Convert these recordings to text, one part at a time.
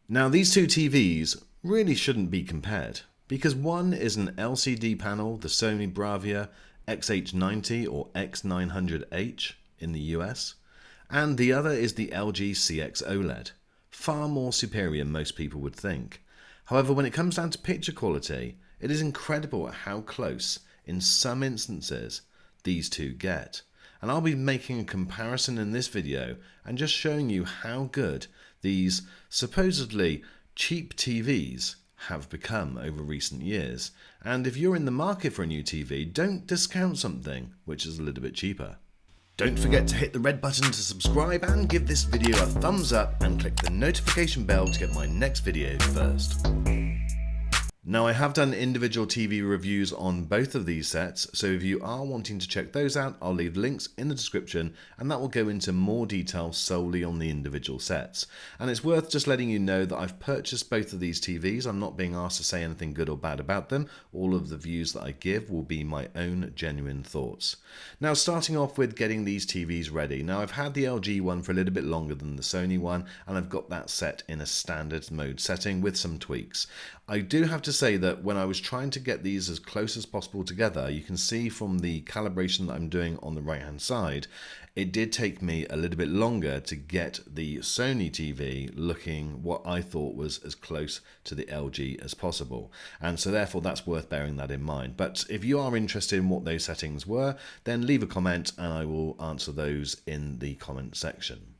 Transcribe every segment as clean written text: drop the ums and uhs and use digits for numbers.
Now these two TVs really shouldn't be compared, because one is an LCD panel, the Sony Bravia XH90 or X900H in the US, and the other is the LG CX OLED. Far more superior most people would think. However, when it comes down to picture quality, it is incredible at how close, in some instances, these two get. And I'll be making a comparison in this video and just showing you how good these supposedly cheap TVs have become over recent years. And if you're in the market for a new TV, don't discount something which is a little bit cheaper. Don't forget to hit the red button to subscribe and give this video a thumbs up and click the notification bell to get my next video first. Now I have done individual TV reviews on both of these sets, so if you are wanting to check those out, I'll leave links in the description and that will go into more detail solely on the individual sets. And it's worth just letting you know that I've purchased both of these TVs. I'm not being asked to say anything good or bad about them. All of the views that I give will be my own genuine thoughts. Now starting off with getting these TVs ready. Now I've had the LG one for a little bit longer than the Sony one, and I've got that set in a standard mode setting with some tweaks. I do have to say that when I was trying to get these as close as possible together, you can see from the calibration that I'm doing on the right hand side, it did take me a little bit longer to get the Sony TV looking what I thought was as close to the LG as possible. And so therefore that's worth bearing that in mind. But if you are interested in what those settings were, then leave a comment and I will answer those in the comment section.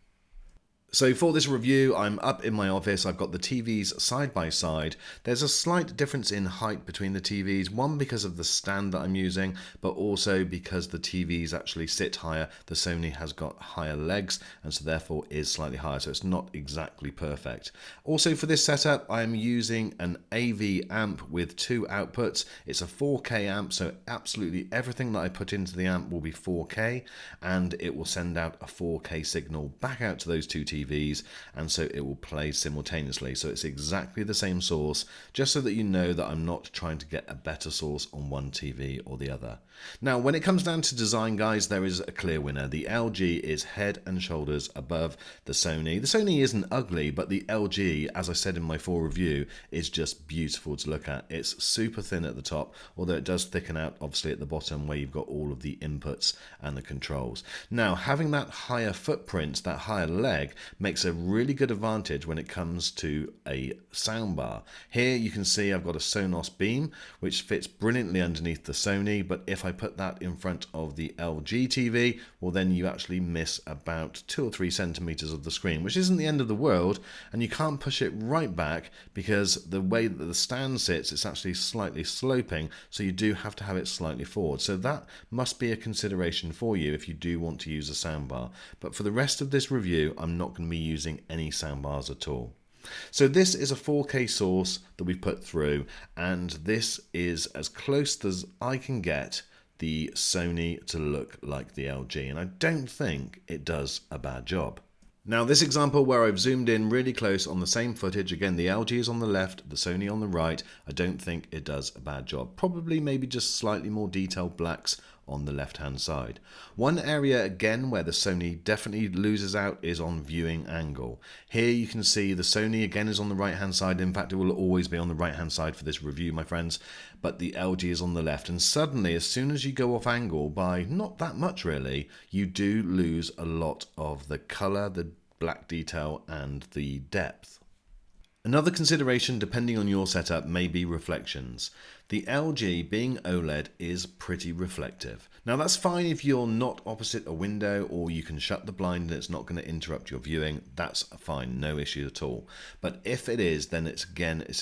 So for this review, I'm up in my office. I've got the TVs side by side. There's a slight difference in height between the TVs, one because of the stand that I'm using, but also because the TVs actually sit higher. The Sony has got higher legs and so therefore is slightly higher, so it's not exactly perfect. Also for this setup, I'm using an AV amp with two outputs. It's a 4K amp, so absolutely everything that I put into the amp will be 4K, and it will send out a 4K signal back out to those two TVs, and so it will play simultaneously. So it's exactly the same source, just so that you know that I'm not trying to get a better source on one TV or the other. Now when it comes down to design, guys, there is a clear winner. The LG is head and shoulders above the Sony. The Sony isn't ugly, but the LG, as I said in my full review, is just beautiful to look at. It's super thin at the top, although it does thicken out obviously at the bottom where you've got all of the inputs and the controls. Now having that higher footprint, that higher leg, makes a really good advantage when it comes to a soundbar. Here you can see I've got a Sonos Beam which fits brilliantly underneath the Sony, but if I put that in front of the LG TV, well then you actually miss about 2 or 3 centimeters of the screen, which isn't the end of the world, and you can't push it right back because the way that the stand sits, it's actually slightly sloping, so you do have to have it slightly forward. So that must be a consideration for you if you do want to use a soundbar. But for the rest of this review, I'm not going to be using any soundbars at all. So this is a 4K source that we've put through, and this is as close as I can get the Sony to look like the LG, and I don't think it does a bad job. Now this example where I've zoomed in really close on the same footage, again the LG is on the left, the Sony on the right, I don't think it does a bad job. Probably maybe just slightly more detailed blacks on the left hand side. One area again where the Sony definitely loses out is on viewing angle. Here you can see the Sony again is on the right hand side. In fact, it will always be on the right hand side for this review, my friends, but the LG is on the left, and suddenly as soon as you go off angle by not that much really, you do lose a lot of the color, the black detail and the depth. Another consideration depending on your setup may be reflections. The LG, being OLED, is pretty reflective. Now that's fine if you're not opposite a window or you can shut the blind and it's not going to interrupt your viewing. That's fine, no issue at all. But if it is, then it's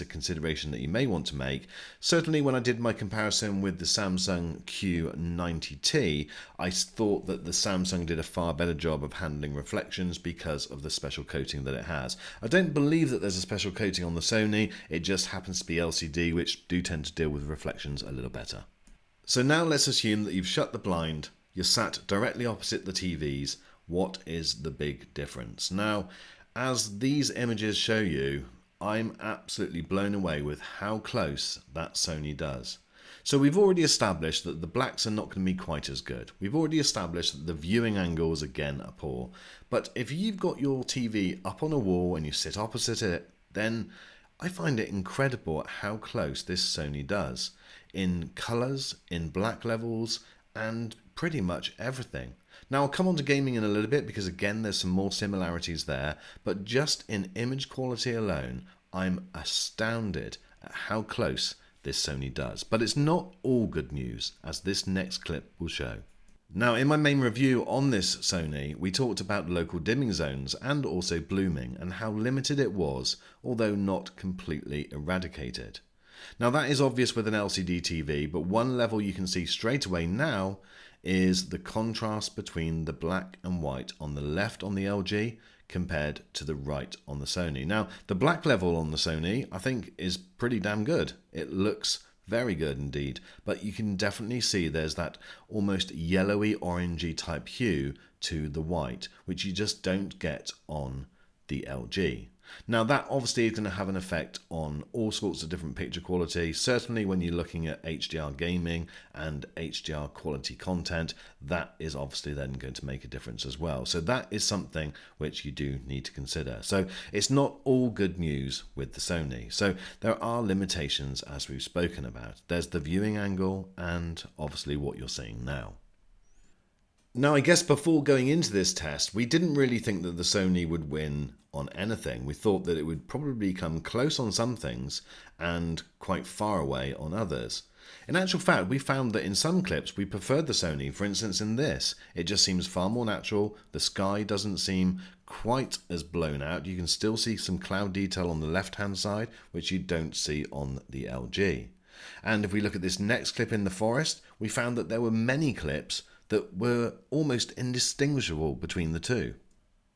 a consideration that you may want to make. Certainly when I did my comparison with the Samsung Q90T, I thought that the Samsung did a far better job of handling reflections because of the special coating that it has. I don't believe that there's a special coating on the Sony, it just happens to be LCD, which do tend to deal with reflections a little better. So now let's assume that you've shut the blind, you're sat directly opposite the TVs. What is the big difference? Now, as these images show you, I'm absolutely blown away with how close that Sony does. So we've already established that the blacks are not going to be quite as good. We've already established that the viewing angles again are poor. But if you've got your TV up on a wall and you sit opposite it, then I find it incredible at how close this Sony does. In colours, in black levels, and pretty much everything. Now I'll come on to gaming in a little bit because again there's some more similarities there, but just in image quality alone, I'm astounded at how close this Sony does. But it's not all good news, as this next clip will show. Now, in my main review on this Sony, we talked about local dimming zones and also blooming and how limited it was, although not completely eradicated. Now, that is obvious with an LCD TV, but one level you can see straight away now is the contrast between the black and white on the left on the LG compared to the right on the Sony. Now, the black level on the Sony, I think, is pretty damn good. It looks very good indeed, but you can definitely see there's that almost yellowy orangey type hue to the white, which you just don't get on the LG. Now that obviously is going to have an effect on all sorts of different picture quality. Certainly when you're looking at HDR gaming and HDR quality content, that is obviously then going to make a difference as well. So that is something which you do need to consider. So it's not all good news with the Sony. So there are limitations as we've spoken about. There's the viewing angle and obviously what you're seeing now. Now, I guess before going into this test, we didn't really think that the Sony would win on anything. We thought that it would probably come close on some things and quite far away on others. In actual fact, we found that in some clips we preferred the Sony. For instance, in this, it just seems far more natural. The sky doesn't seem quite as blown out. You can still see some cloud detail on the left-hand side, which you don't see on the LG. And if we look at this next clip in the forest, we found that there were many clips that were almost indistinguishable between the two.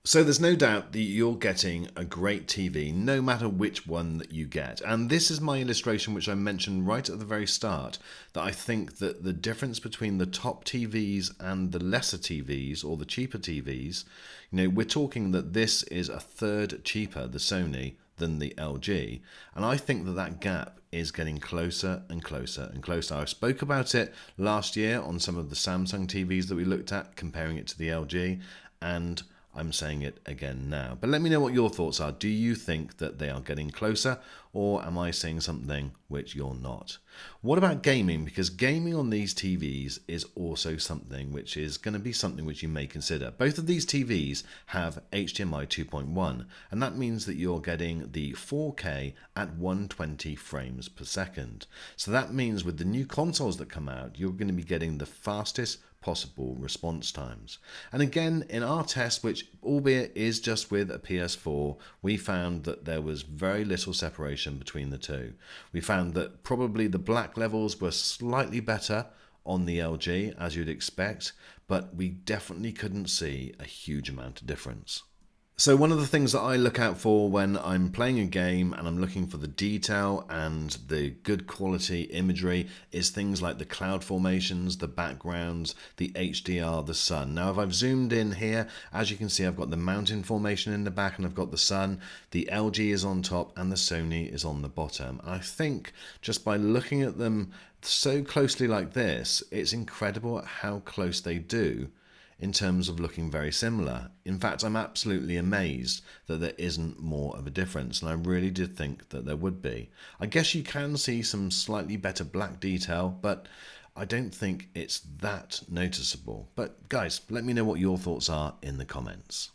So there's no doubt that you're getting a great TV no matter which one that you get. And this is my illustration which I mentioned right at the very start, that I think that the difference between the top TVs and the lesser TVs or the cheaper TVs, we're talking that this is a third cheaper, the Sony, than the LG. And I think that that gap is getting closer and closer and closer. I spoke about it last year on some of the Samsung TVs that we looked at, comparing it to the LG, and I'm saying it again now. But let me know what your thoughts are. Do you think that they are getting closer, or am I saying something which you're not? What about gaming? Because gaming on these TVs is also something which is going to be something which you may consider. Both of these TVs have HDMI 2.1, and that means that you're getting the 4K at 120 frames per second. So that means with the new consoles that come out, you're going to be getting the fastest possible response times. And again, in our test, which albeit is just with a PS4, we found that there was very little separation between the two. We found that probably the black levels were slightly better on the LG, as you'd expect, but we definitely couldn't see a huge amount of difference. So one of the things that I look out for when I'm playing a game and I'm looking for the detail and the good quality imagery is things like the cloud formations, the backgrounds, the HDR, the sun. Now if I've zoomed in here, as you can see, I've got the mountain formation in the back and I've got the sun. The LG is on top and the Sony is on the bottom. I think just by looking at them so closely like this, it's incredible how close they do in terms of looking very similar. In fact, I'm absolutely amazed that there isn't more of a difference, and I really did think that there would be. I guess you can see some slightly better black detail, but I don't think it's that noticeable. But guys, let me know what your thoughts are in the comments.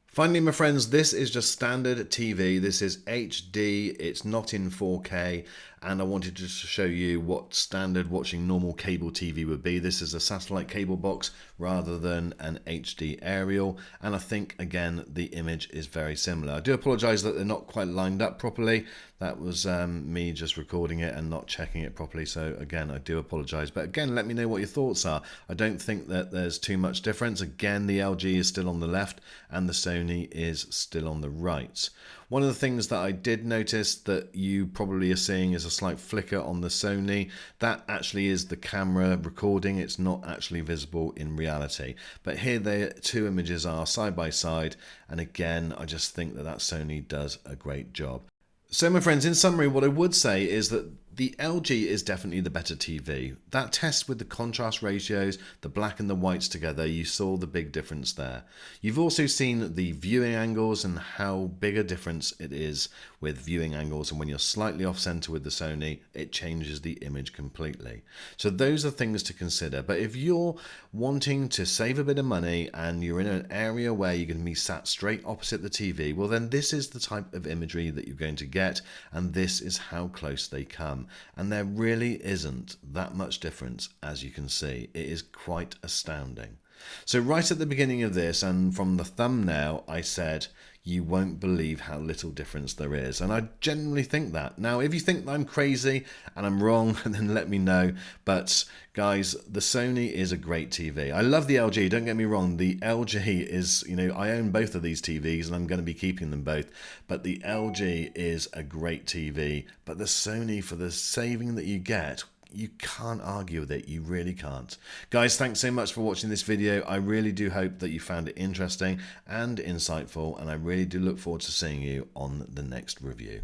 Finally, my friends, this is just standard TV. This is HD, it's not in 4K, and I wanted to show you what standard watching normal cable TV would be. This is a satellite cable box rather than an HD aerial, and I think, again, the image is very similar. I do apologise that they're not quite lined up properly. That was me just recording it and not checking it properly, so again, I do apologise. But again, let me know what your thoughts are. I don't think that there's too much difference. Again, the LG is still on the left and the Sony is still on the right. One of the things that I did notice that you probably are seeing is a slight flicker on the Sony. That actually is the camera recording. It's not actually visible in reality. But here the two images are side by side, and again, I just think that Sony does a great job. So my friends, in summary, what I would say is that The LG is definitely the better TV. That test with the contrast ratios, the black and the whites together, you saw the big difference there. You've also seen the viewing angles and how big a difference it is with viewing angles, and when you're slightly off center with the Sony, it changes the image completely. So those are things to consider. But if you're wanting to save a bit of money and you're in an area where you're going to be sat straight opposite the TV, well then this is the type of imagery that you're going to get, and this is how close they come. And there really isn't that much difference, as you can see. It is quite astounding. So right at the beginning of this, and from the thumbnail, I said, you won't believe how little difference there is. And I genuinely think that. Now, if you think I'm crazy and I'm wrong, then let me know. But guys, the Sony is a great TV. I love the LG, don't get me wrong. The LG is, I own both of these TVs and I'm going to be keeping them both. But the LG is a great TV. But the Sony, for the saving that you get, you can't argue with it. You really can't. Guys, thanks so much for watching this video. I really do hope that you found it interesting and insightful, and I really do look forward to seeing you on the next review.